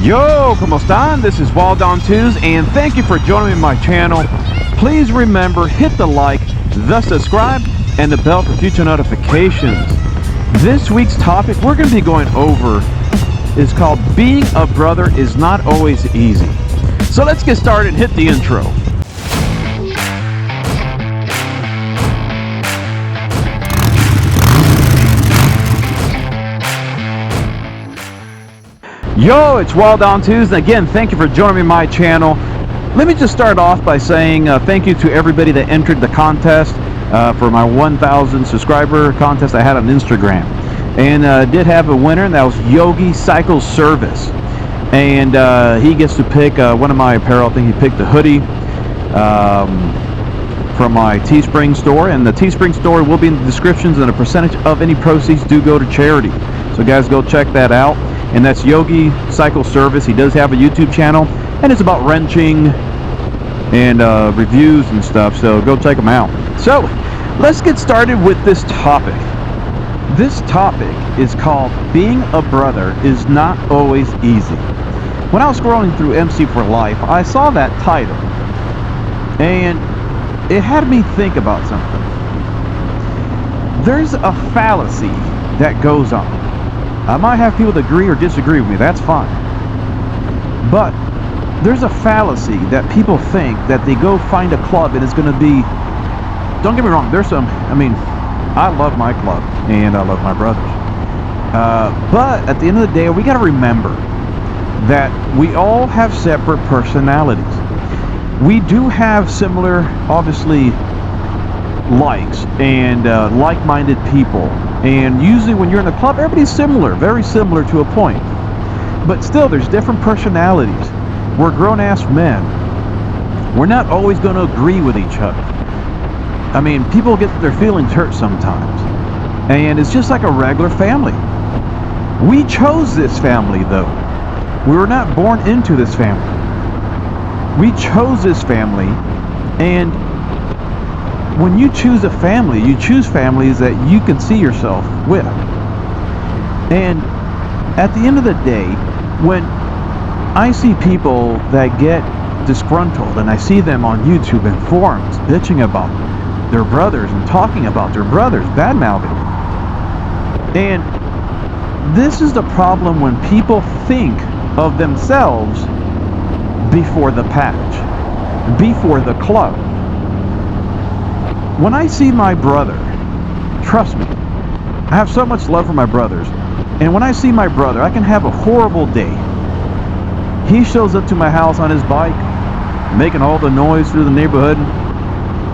Yo, ¿cómo están? This is Wild on Twos, and thank you for joining me on my channel. Please remember, hit the like, the subscribe, and the bell for future notifications. This week's topic we're going to be going over is called Being a Brother is Not Always Easy. So let's get started and hit the intro. Yo, it's Wild on Twos, and again, thank you for joining me on my channel. Let me just start off by saying thank you to everybody that entered the contest for my 1,000 subscriber contest I had on Instagram. And did have a winner, and that was Yogi Cycle Service. And he gets to pick one of my apparel. I think he picked the hoodie from my Teespring store. And the Teespring store will be in the descriptions, and a percentage of any proceeds do go to charity. So guys, go check that out. And that's Yogi Cycle Service. He does have a YouTube channel, and it's about wrenching and reviews and stuff, so go check him out. So let's get started with this topic. This topic is called Being a Brother is Not Always Easy. When I was scrolling through MC for Life, I saw that title, and it had me think about something. There's a fallacy that goes on. I might have people that agree or disagree with me, that's fine. But there's a fallacy that people think that they go find a club and it's going to be, don't get me wrong, there's some, I love my club and I love my brothers. But at the end of the day, we got to remember that we all have separate personalities. We do have similar, obviously, likes and like-minded people. And usually when you're in the club, everybody's similar, very similar to a point. But still, there's different personalities. We're grown-ass men. We're not always going to agree with each other. People get their feelings hurt sometimes. And it's just like a regular family. We chose this family, though. We were not born into this family. We chose this family, and when you choose a family, you choose families that you can see yourself with. And at the end of the day, when I see people that get disgruntled, and I see them on YouTube and forums bitching about their brothers and talking about their brothers, bad-mouthing. And this is the problem when people think of themselves before the patch, before the club. When I see my brother, trust me, I have so much love for my brothers, and when I see my brother, I can have a horrible day. He shows up to my house on his bike, making all the noise through the neighborhood.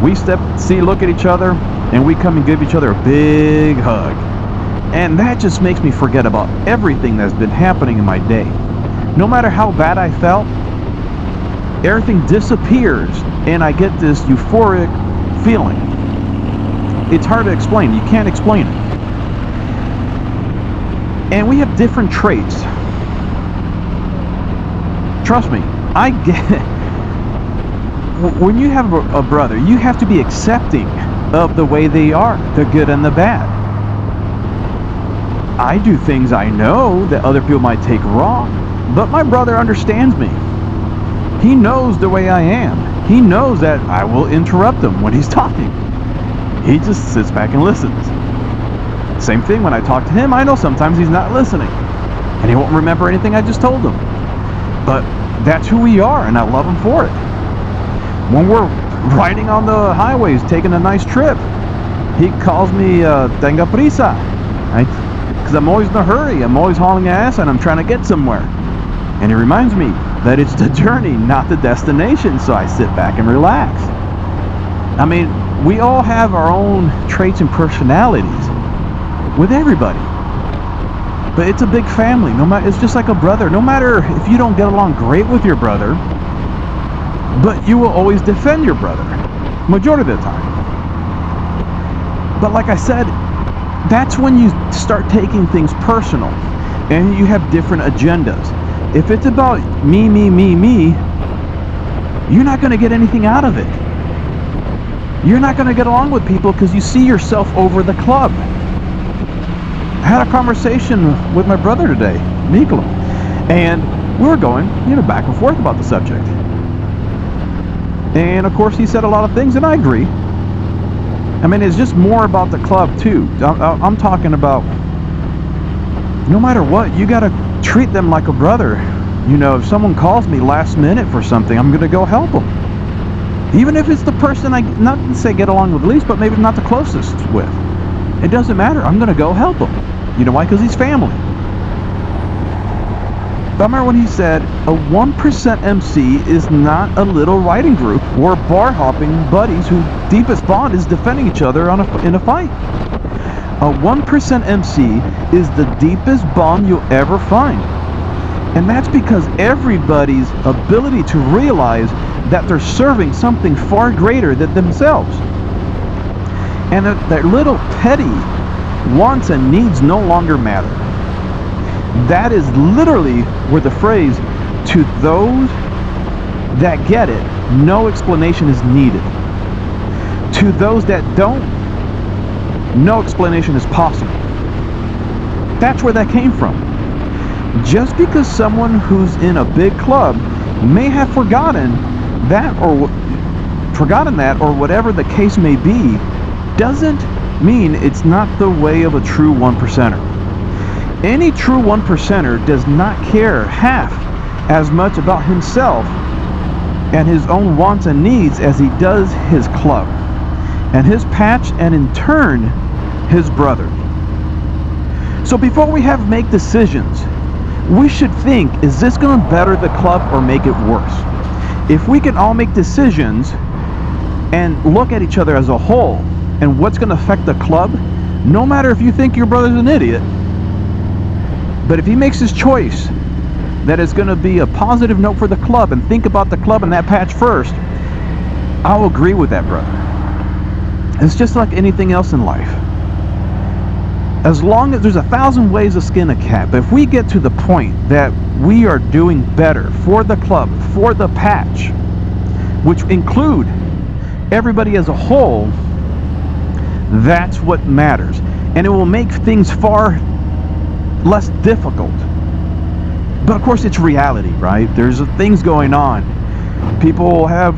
We look at each other, and we come and give each other a big hug. And that just makes me forget about everything that's been happening in my day. No matter how bad I felt, everything disappears, and I get this euphoric feeling. It's hard to explain. You can't explain it. And we have different traits. Trust me, I get it. When you have a brother, you have to be accepting of the way they are, the good and the bad. I do things I know that other people might take wrong, but my brother understands me. He knows the way I am. He knows that I will interrupt him when he's talking. He just sits back and listens. Same thing when I talk to him, I know sometimes he's not listening. And he won't remember anything I just told him. But that's who we are, and I love him for it. When we're riding on the highways, taking a nice trip, he calls me tenga prisa. Because I'm always in a hurry, I'm always hauling ass, and I'm trying to get somewhere. And he reminds me that it's the journey, not the destination, so I sit back and relax. We all have our own traits and personalities with everybody. But it's a big family. It's just like a brother. No matter if you don't get along great with your brother, but you will always defend your brother, majority of the time. But like I said, that's when you start taking things personal, and you have different agendas. If it's about me, you're not going to get anything out of it. You're not going to get along with people because you see yourself over the club. I had a conversation with my brother today, Nikolo, and we were going, back and forth about the subject. And of course, he said a lot of things, and I agree. I mean, it's just more about the club too. I'm talking about, no matter what, you gotta treat them like a brother. If someone calls me last minute for something, I'm gonna go help them. Even if it's the person I, not to say get along with least, but maybe not the closest with. It doesn't matter, I'm gonna go help him. You know why? Because he's family. I remember when he said, a 1% MC is not a little writing group or bar hopping buddies whose deepest bond is defending each other in a fight. A 1% MC is the deepest bond you'll ever find. And that's because everybody's ability to realize that they're serving something far greater than themselves. And that their little petty wants and needs no longer matter. That is literally where the phrase, to those that get it, no explanation is needed. To those that don't, no explanation is possible. That's where that came from. Just because someone who's in a big club may have forgotten that or whatever the case may be, doesn't mean it's not the way of a true 1%er. Any true 1%er does not care half as much about himself and his own wants and needs as he does his club and his patch, and in turn his brother. So before we make decisions, we should think, is this going to better the club or make it worse? If we can all make decisions and look at each other as a whole and what's going to affect the club, no matter if you think your brother's an idiot, but if he makes his choice that is going to be a positive note for the club and think about the club and that patch first, I'll agree with that brother. It's just like anything else in life. As long as there's 1,000 ways to skin a cat, but if we get to the point that we are doing better for the club, for the patch, which include everybody as a whole, that's what matters. And it will make things far less difficult. But of course, it's reality, right? There's things going on. People have,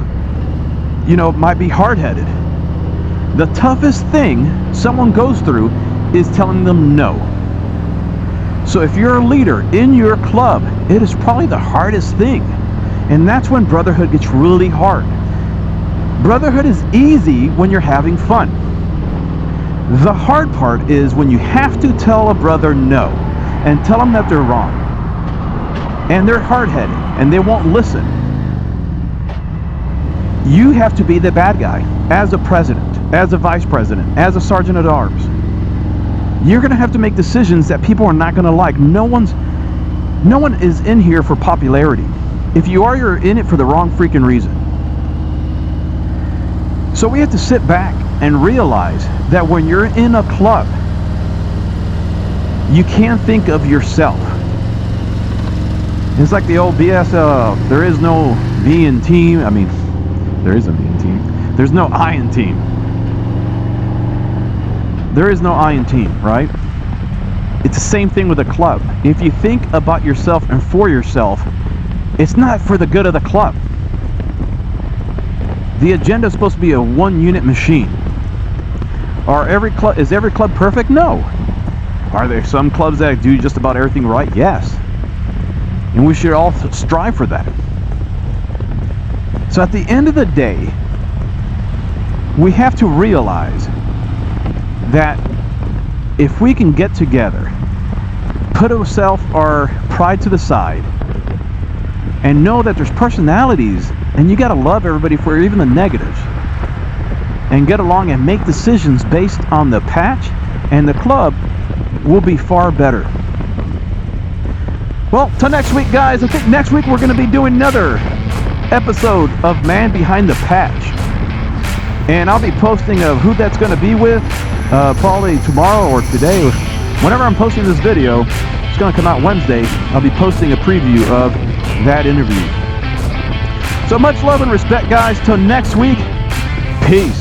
might be hard-headed. The toughest thing someone goes through is telling them no. So if you're a leader in your club, it is probably the hardest thing. And that's when brotherhood gets really hard. Brotherhood is easy when you're having fun. The hard part is when you have to tell a brother no and tell them that they're wrong. And they're hard-headed and they won't listen. You have to be the bad guy as a president, as a vice president, as a sergeant at arms. You're going to have to make decisions that people are not going to like. No one is in here for popularity. If you are, you're in it for the wrong freaking reason. So we have to sit back and realize that when you're in a club, you can't think of yourself. It's like the old BS, there is no me in team. I mean, there is a me in team. There's no I in team. There is no I in team, right? It's the same thing with a club. If you think about yourself and for yourself, it's not for the good of the club. The agenda is supposed to be a one-unit machine. Is every club perfect? No. Are there some clubs that do just about everything right? Yes. And we should all strive for that. So at the end of the day, we have to realize that if we can get together, put our pride to the side, and know that there's personalities, and you gotta love everybody for even the negatives, and get along and make decisions based on the patch and the club, will be far better. Well, till next week, guys. I think next week we're going to be doing another episode of Man Behind the Patch. And I'll be posting of who that's going to be with probably tomorrow or today. Whenever I'm posting this video, it's going to come out Wednesday. I'll be posting a preview of that interview. So much love and respect, guys. Till next week, peace.